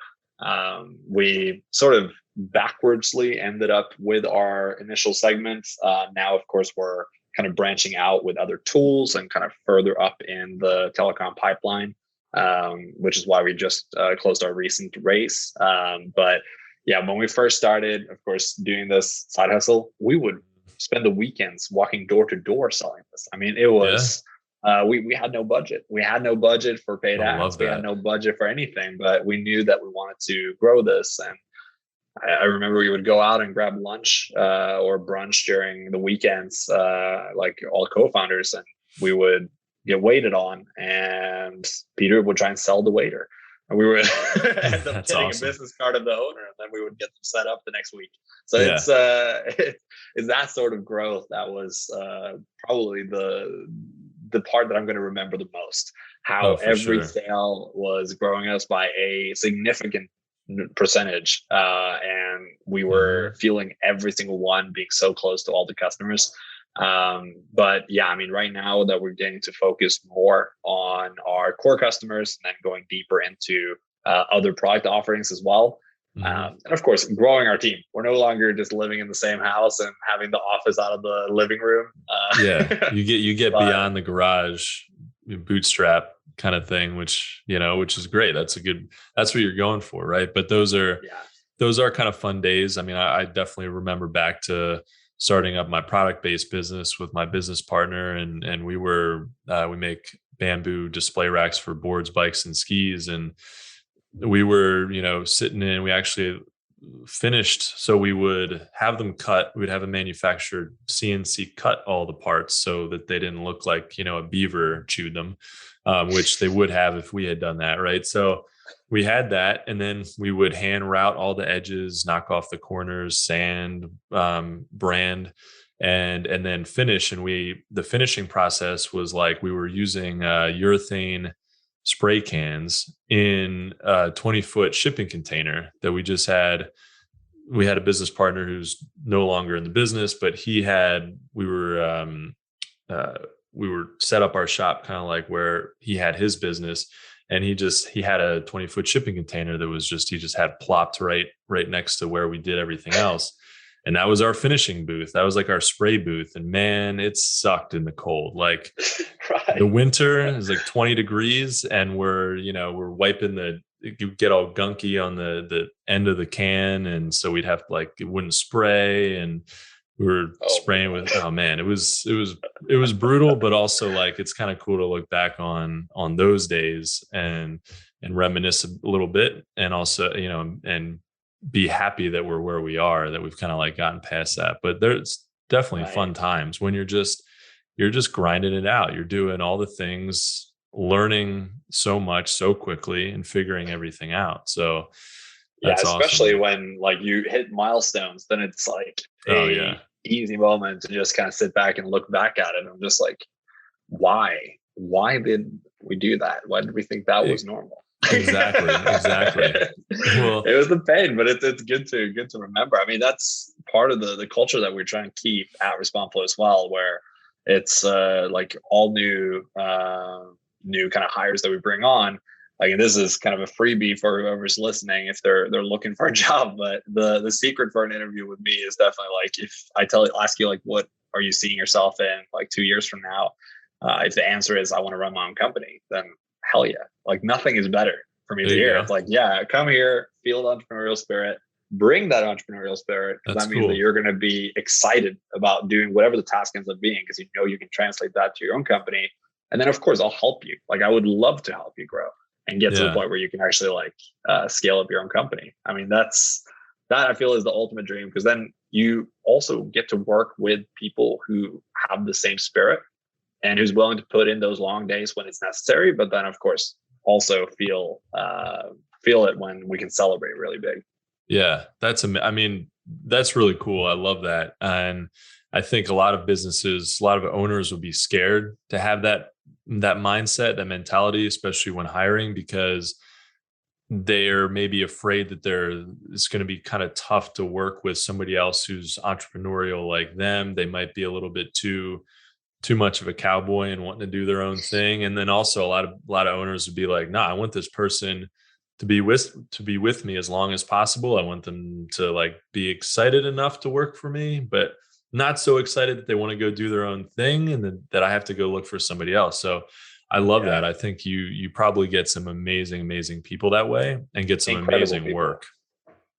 We sort of backwardsly ended up with our initial segments. Now, of course, we're kind of branching out with other tools and kind of further up in the telecom pipeline, which is why we just closed our recent raise. But yeah, when we first started, of course, doing this side hustle, we would spend the weekends walking door to door selling this. I mean, it was, we had no budget. We had no budget for paid ads. We had no budget for anything, but we knew that we wanted to grow this. And I remember we would go out and grab lunch or brunch during the weekends, like all co-founders, and we would get waited on, and Peter would try and sell the waiter. And we would end up getting a business card of the owner, and then we would get them set up the next week. So it's that sort of growth that was probably the part that I'm going to remember the most. How every sale was growing us by a significant percentage, and we were feeling every single one being so close to all the customers. But yeah, I mean, right now that we're getting to focus more on our core customers and then going deeper into other product offerings as well. And of course, growing our team. We're no longer just living in the same house and having the office out of the living room. You get beyond the garage, bootstrap kind of thing, which is great. That's what you're going for, right? But those are kind of fun days. I mean, I definitely remember back to starting up my product-based business with my business partner, and we make bamboo display racks for boards, bikes, and skis, and we were sitting in. We actually finished, so we would have them cut. We'd have a manufacturer CNC cut all the parts so that they didn't look like a beaver chewed them, which they would have if we had done that, right? So we had that, and then we would hand route all the edges, knock off the corners, sand, brand, and then finish. And the finishing process was like we were using urethane spray cans in a 20-foot shipping container that we just had. We had a business partner who's no longer in the business, but we were set up our shop kind of like where he had his business, and he had a 20-foot shipping container that was he just had plopped right next to where we did everything else. And that was our finishing booth. That was like our spray booth. And man, it sucked in the cold. Like the winter is like 20 degrees, and we're wiping you get all gunky on the end of the can. And so we'd have it wouldn't spray, and we were spraying with, oh man, it was brutal, but also like, it's kind of cool to look back on those days and reminisce a little bit. And also, and be happy that we're where we are, that we've kind of like gotten past that. But there's definitely fun times when you're just grinding it out. You're doing all the things, learning so much so quickly, and figuring everything out. So that's especially awesome. when like you hit milestones, then it's like easy moment to just kind of sit back and look back at it. I'm just like, why did we do that? Why did we think that was normal? Exactly. Well, it was the pain, but it's good to remember. I mean, that's part of the culture that we're trying to keep at RespondFlow as well, where it's like all new kind of hires that we bring on. Like, and this is kind of a freebie for whoever's listening if they're looking for a job. But the secret for an interview with me is definitely like, if I ask you like, what are you seeing yourself in like 2 years from now? If the answer is I want to run my own company, then hell yeah. Like, nothing is better for me to hear. It's like, yeah, come here, feel the entrepreneurial spirit, bring that entrepreneurial spirit, because that means that you're going to be excited about doing whatever the task ends up being, because you can translate that to your own company. And then of course I'll help you. Like, I would love to help you grow and get to the point where you can actually scale up your own company. I mean, that I feel is the ultimate dream, because then you also get to work with people who have the same spirit and who's willing to put in those long days when it's necessary, but then of course also feel it when we can celebrate really big. Yeah, I mean, that's really cool. I love that. And I think a lot of businesses, a lot of owners would be scared to have that mindset, that mentality, especially when hiring, because they're maybe afraid that it's going to be kind of tough to work with somebody else who's entrepreneurial like them. They might be a little bit too much of a cowboy and wanting to do their own thing. And then also a lot of owners would be like, "Nah, I want this person to be with me as long as possible. I want them to like be excited enough to work for me, but not so excited that they want to go do their own thing and then that I have to go look for somebody else." So I love that. I think you probably get some amazing people that way and get some Incredible amazing people. work.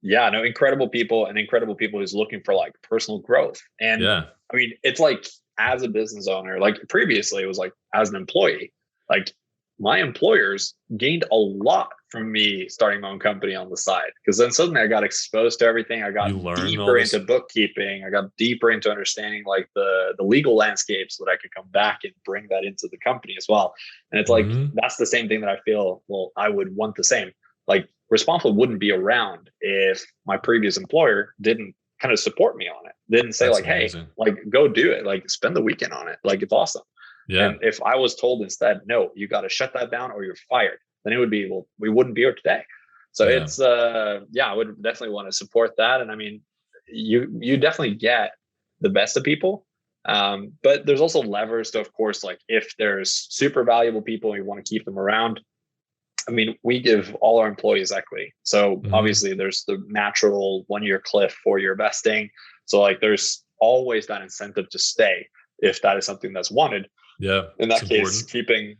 Yeah, no, incredible people who's looking for like personal growth. And Yeah. I mean, it's like as a business owner, like previously it was like as an employee, like my employers gained a lot from me starting my own company on the side, because then suddenly I got exposed to everything. I got deeper into bookkeeping. I got deeper into understanding like the legal landscape so that I could come back and bring that into the company as well. And it's like, that's the same thing that I feel, well, I would want the same. Like RespondFlow wouldn't be around if my previous employer didn't kind of support me on it. Didn't say like, amazing. Hey, like go do it. Like spend the weekend on it. Like it's awesome. Yeah. And if I was told instead, no, you got to shut that down or you're fired, then it would be, well, we wouldn't be here today. So it's, I would definitely want to support that. And I mean, you definitely get the best of people. But there's also levers to, of course, like if there's super valuable people and you want to keep them around, I mean, we give all our employees equity. So obviously there's the natural 1-year cliff for your vesting. So like there's always that incentive to stay if that is something that's wanted. Yeah. In that case, keeping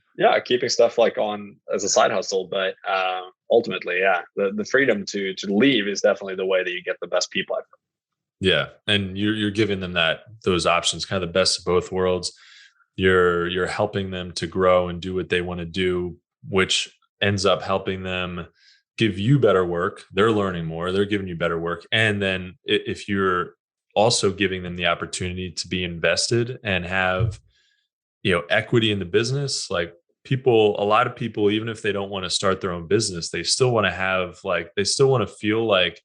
stuff like on as a side hustle. But ultimately, the freedom to leave is definitely the way that you get the best people. Yeah. And you're giving them those options, kind of the best of both worlds. You're helping them to grow and do what they want to do, which ends up helping them give you better work. They're learning more, they're giving you better work. And then if you're also giving them the opportunity to be invested and have, equity in the business, like a lot of people, even if they don't want to start their own business, they still want to feel like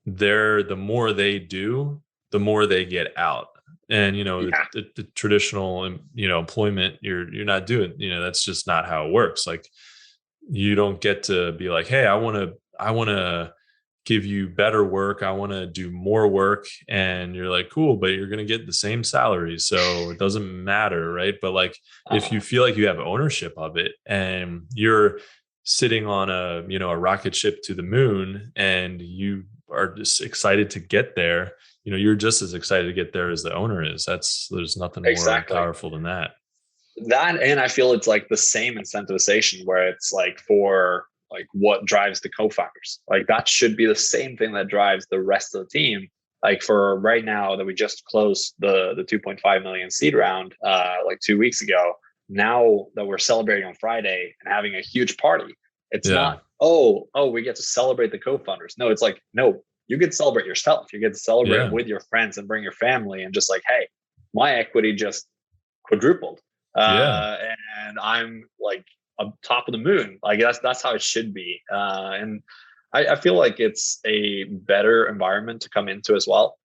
the more they do, the more they get out. And, the traditional, employment, you're not doing, that's just not how it works. Like, you don't get to be like, hey, I want to give you better work. I want to do more work. And you're like, cool, but you're going to get the same salary. So it doesn't matter. Right. But like, if you feel like you have ownership of it and you're sitting on a rocket ship to the moon and you are just excited to get there, you're just as excited to get there as the owner is. There's nothing more powerful than that. And I feel it's like the same incentivization where it's like for like what drives the co-founders. Like that should be the same thing that drives the rest of the team. Like for right now that we just closed the 2.5 million seed round like 2 weeks ago. Now that we're celebrating on Friday and having a huge party, it's not, we get to celebrate the co-founders. No, it's like, no, you get to celebrate yourself. You get to celebrate with your friends and bring your family and just like, hey, my equity just quadrupled. And I'm like on top of the moon. Like that's how it should be. And I feel like it's a better environment to come into as well.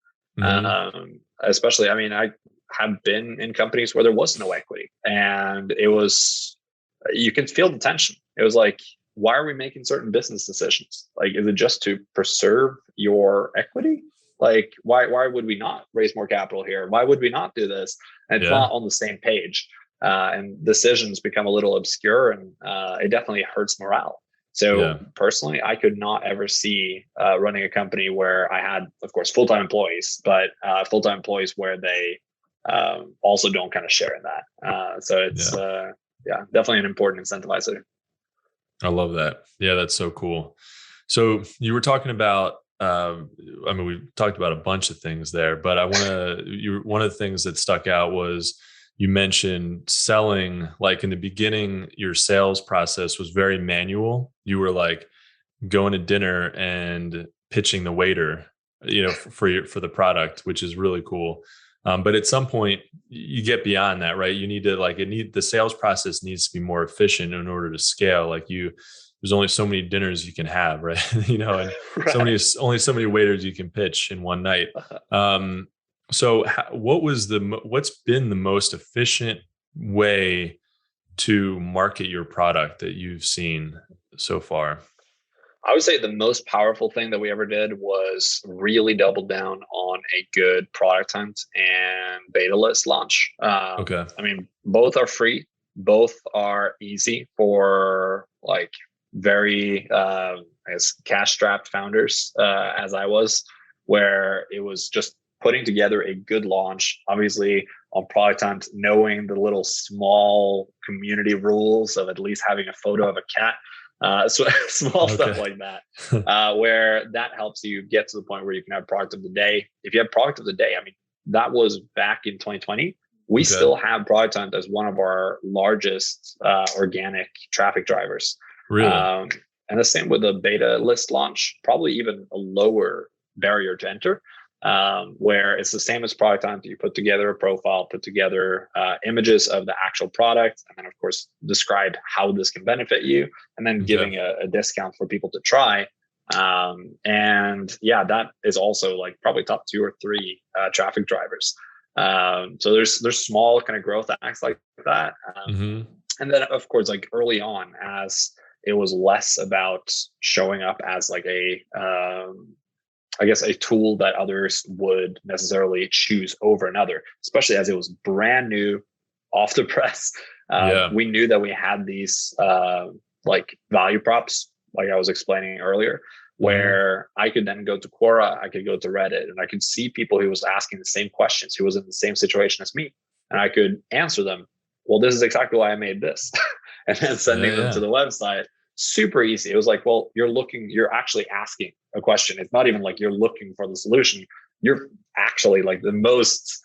Especially, I mean, I have been in companies where there was no equity and you can feel the tension. It was like, why are we making certain business decisions? Like, is it just to preserve your equity? Like, why would we not raise more capital here? Why would we not do this? And it's not on the same page. And decisions become a little obscure and it definitely hurts morale. So personally, I could not ever see running a company where I had, of course, full-time employees, but full-time employees where they also don't kind of share in that. So it's definitely an important incentivizer. I love that. Yeah, that's so cool. So you were talking about, we talked about a bunch of things there, but one of the things that stuck out was you mentioned selling. Like in the beginning, your sales process was very manual. You were like going to dinner and pitching the waiter for the product, which is really cool. But at some point you get beyond that, right? You need to the sales process needs to be more efficient in order to scale. There's only so many dinners you can have, right? And Right. only so many waiters you can pitch in one night. So what's been the most efficient way to market your product that you've seen so far? I would say the most powerful thing that we ever did was really double down on a good product hunt and beta list launch. Okay. I mean, both are free, both are easy for very, I guess, cash strapped founders, as I was, where it was just putting together a good launch. Obviously, on product hunt, knowing the little small community rules of at least having a photo of a cat. So small stuff like that, where that helps you get to the point where you can have product of the day. If you have product of the day, I mean, that was back in 2020. We still have product hunt as one of our largest organic traffic drivers. Really? And the same with the beta list launch, probably even a lower barrier to enter, where it's the same as product hunt. You put together a profile, put together images of the actual product, and then of course describe how this can benefit you, and then giving a discount for people to try. And yeah, that is also probably top 2 or 3 traffic drivers. So there's small kind of growth acts like that. And then of course, early on, as it was less about showing up as I guess a tool that others would necessarily choose over another, especially as it was brand new off the press. We knew that we had these value props, like I was explaining earlier, where I could then go to Quora, I could go to Reddit, and I could see people who was asking the same questions, who was in the same situation as me, and I could answer them. Well, this is exactly why I made this. And then sending them to the website. Super easy. It was well, you're actually asking a question. It's not even you're looking for the solution. You're actually the most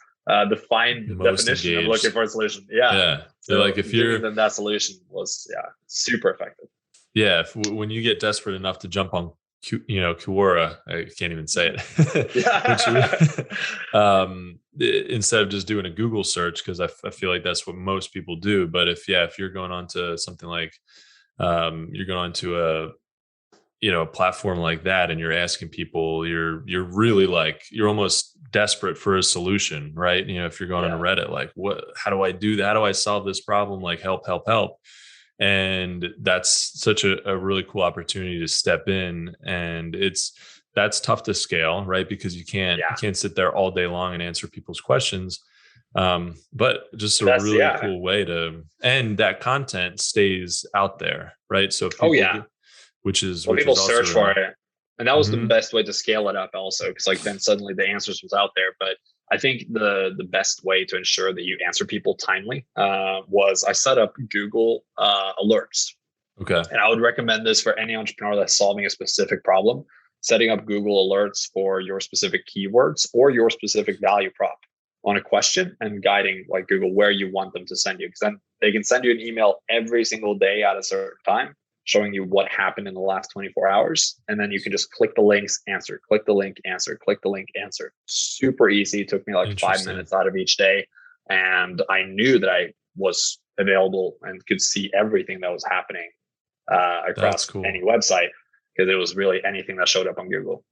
defined definition engaged of looking for a solution. Yeah. So if you're then that solution was super effective. Yeah. When you get desperate enough to jump on Quora, I can't even say it. Instead of just doing a Google search, because I feel like that's what most people do. But if you're going on to something you're going to a platform like that, and you're asking people, you're really you're almost desperate for a solution, right? If you're going on to Reddit, how do I do that? How do I solve this problem? help. And that's such a really cool opportunity to step in. And that's tough to scale, right? Because you can't sit there all day long and answer people's questions. But just a really cool way and that content stays out there, right? So people, which is people search for it, and that was the best way to scale it up also, because then suddenly the answers was out there. But I think the best way to ensure that you answer people timely was I set up Google alerts. Okay. And I would recommend this for any entrepreneur that's solving a specific problem, setting up Google alerts for your specific keywords or your specific value prop on a question, and guiding Google where you want them to send you. Because then they can send you an email every single day at a certain time, showing you what happened in the last 24 hours. And then you can just click the links, answer, click the link, answer, click the link, answer. Super easy. It took me 5 minutes out of each day. And I knew that I was available and could see everything that was happening across any website, because it was really anything that showed up on Google.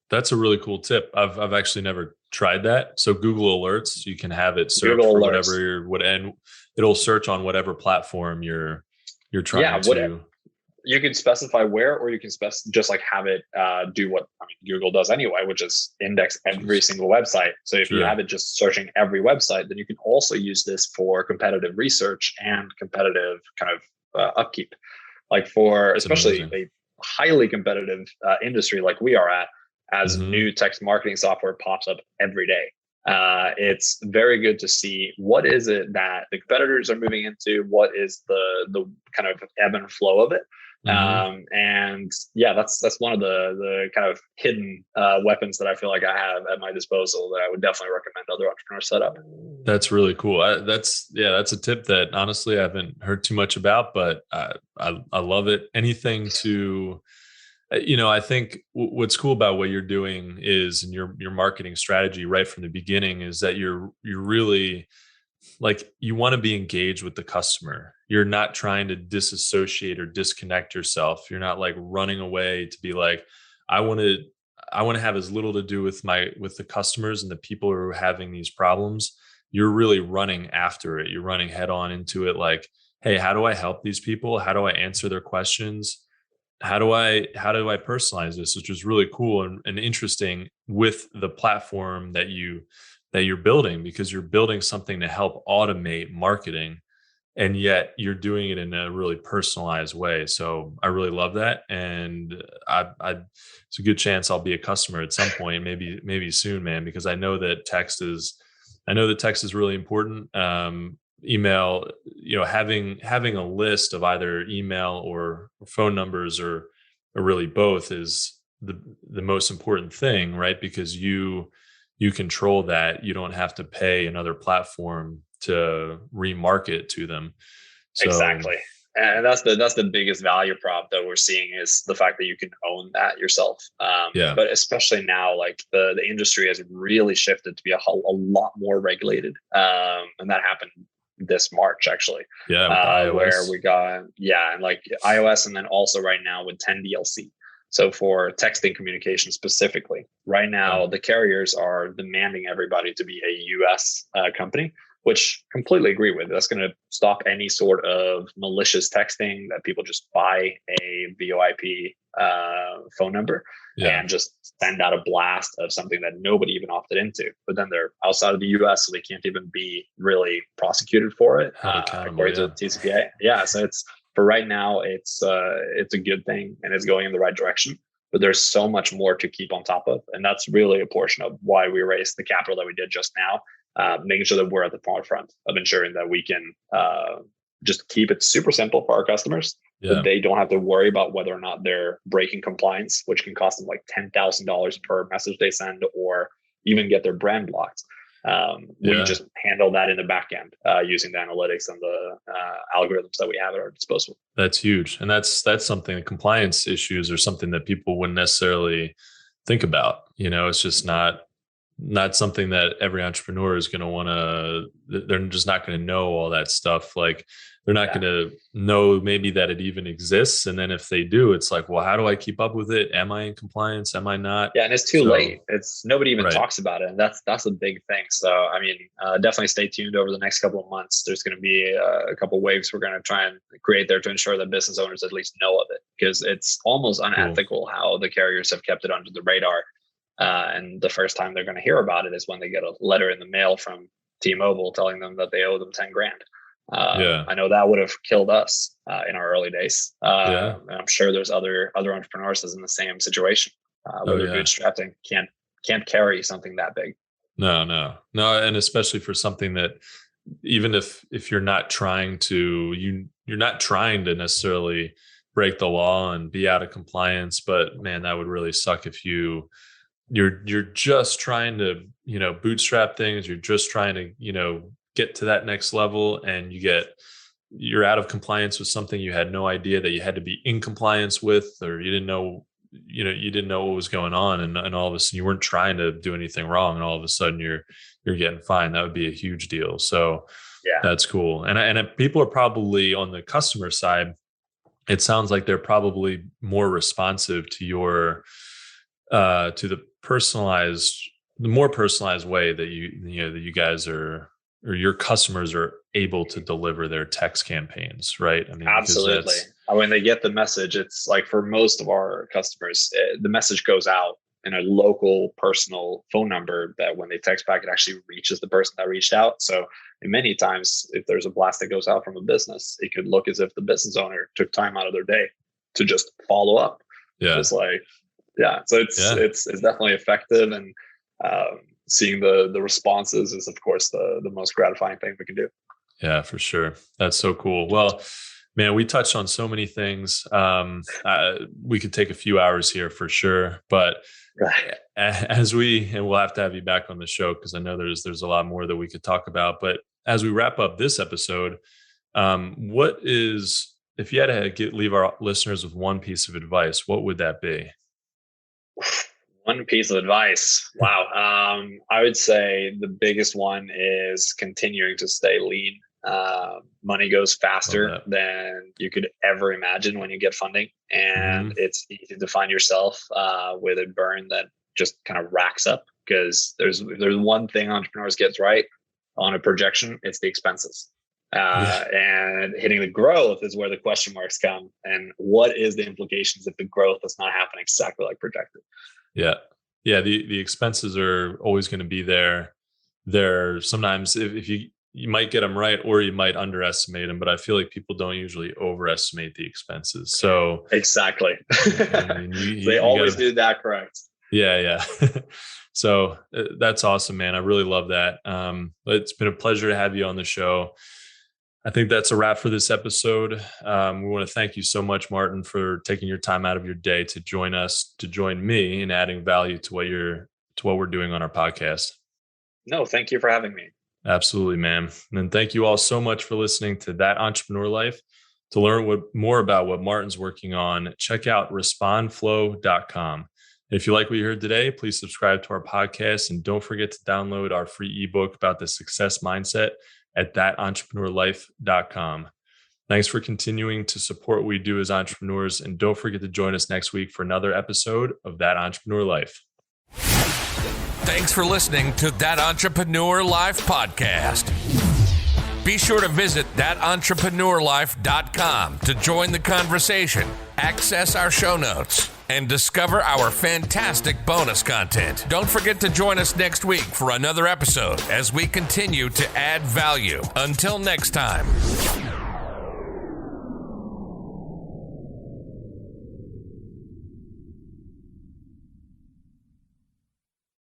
That's a really cool tip. I've actually never tried that. So Google Alerts, you can have it search for whatever and it'll search on whatever platform you're trying to. You can specify where, or you can just have it do what Google does anyway, which is index every single website. So if you have it just searching every website, then you can also use this for competitive research and competitive kind of upkeep. For especially a highly competitive industry like we are at, as new text marketing software pops up every day. It's very good to see what is it that the competitors are moving into, what is the kind of ebb and flow of it. And that's one of the kind of hidden weapons that I feel like I have at my disposal that I would definitely recommend other entrepreneurs set up. That's really cool. That's a tip that honestly I haven't heard too much about, but I love it. Anything to I think what's cool about what you're doing is, and your marketing strategy right from the beginning, is that you're really like, you want to be engaged with the customer. You're not trying to disassociate or disconnect yourself. You're not like running away to be like, I want to have as little to do with the customers and the people who are having these problems. You're really running after it. You're running head on into it, like, hey, how do I help these people? How do I answer their questions? How do I personalize this, which is really cool and interesting with the platform that you're building, because you're building something to help automate marketing, and yet you're doing it in a really personalized way. So I really love that, and it's a good chance I'll be a customer at some point, maybe soon, man, because I know that text is really important. Email, having a list of either email or phone numbers, or really both, is the most important thing, right? Because you control that. You don't have to pay another platform to remarket to them. So, Exactly. And that's the biggest value prop that we're seeing, is the fact that you can own that yourself. yeah, But especially now, like the industry has really shifted to be a lot more regulated. And that happened this March, actually, yeah, with iOS. where we got, and like iOS, and then also right now with 10 DLC. So for texting communication specifically, right now, the carriers are demanding everybody to be a US company, which completely agree with. That's going to stop any sort of malicious texting, that people just buy a VoIP phone number and just send out a blast of something that nobody even opted into. But then they're outside of the US, so they can't even be really prosecuted for it, according to TCPA. Yeah, so it's, for right now, it's a good thing, and it's going in the right direction. But there's so much more to keep on top of, and that's really a portion of why we raised the capital that we did just now. Making sure that we're at the forefront of ensuring that we can just keep it super simple for our customers, that they don't have to worry about whether or not they're breaking compliance, which can cost them like $10,000 per message they send, or even get their brand blocked. We just handle that in the back end using the analytics and the algorithms that we have at our disposal. That's huge. And that's something, compliance issues are something that people wouldn't necessarily think about. It's just not something that every entrepreneur is going to want to, they're just not going to know all that stuff. Like, they're not going to know maybe that it even exists. And then if they do, it's like, well, how do I keep up with it? Am I in compliance? Am I not? Yeah. And it's too late. It's nobody even talks about it. And that's a big thing. So, I mean, definitely stay tuned over the next couple of months. There's going to be a couple of waves we're going to try and create there to ensure that business owners at least know of it, because it's almost unethical how the carriers have kept it under the radar. And the first time they're going to hear about it is when they get a letter in the mail from T-Mobile telling them that they owe them 10 grand. I know that would have killed us in our early days. And I'm sure there's other entrepreneurs that's in the same situation, where they're bootstrapping, can't carry something that big. No. And especially for something that, even if you're not trying to, you're not trying to necessarily break the law and be out of compliance, but man, that would really suck if you're just trying to, bootstrap things. You're just trying to, get to that next level, and you're out of compliance with something you had no idea that you had to be in compliance with, or you didn't know what was going on. And all of a sudden you weren't trying to do anything wrong, and all of a sudden you're getting fined. That would be a huge deal. So that's cool. And people are probably, on the customer side, it sounds like they're probably more responsive to the more personalized way that you guys are, or your customers are able to deliver their text campaigns, right? I mean, absolutely. When they get the message, it's like, for most of our customers, the message goes out in a local personal phone number that when they text back, it actually reaches the person that reached out. So many times, if there's a blast that goes out from a business, it could look as if the business owner took time out of their day to just follow up. It's like, so it's definitely effective, and seeing the responses is, of course, the most gratifying thing we can do. Yeah, for sure. That's so cool. Well, man, we touched on so many things. We could take a few hours here for sure, but and we'll have to have you back on the show, because I know there's a lot more that we could talk about. But as we wrap up this episode, what is if you had to leave our listeners with one piece of advice, what would that be? One piece of advice. Wow. I would say the biggest one is continuing to stay lean. Money goes faster than you could ever imagine when you get funding. And it's easy to find yourself with a burn that just kind of racks up, because there's one thing entrepreneurs get right on a projection, it's the expenses. And hitting the growth is where the question marks come. And what is the implications if the growth does not happen exactly like projected? Yeah. The expenses are always going to be there. There sometimes if you might get them right, or you might underestimate them, but I feel like people don't usually overestimate the expenses. So exactly. They always do that correct. Yeah. So that's awesome, man. I really love that. It's been a pleasure to have you on the show. I think that's a wrap for this episode. We want to thank you so much, Martin, for taking your time out of your day to join me in adding value to what we're doing on our podcast. No, thank you for having me. Absolutely, man. And thank you all so much for listening to That Entrepreneur Life. To learn more about what Martin's working on, check out RespondFlow.com. If you like what you heard today, please subscribe to our podcast, and don't forget to download our free ebook about the success mindset at thatentrepreneurlife.com. Thanks for continuing to support what we do as entrepreneurs, and don't forget to join us next week for another episode of That Entrepreneur Life. Thanks for listening to That Entrepreneur Life podcast. Be sure to visit thatentrepreneurlife.com to join the conversation, access our show notes, and discover our fantastic bonus content. Don't forget to join us next week for another episode as we continue to add value. Until next time.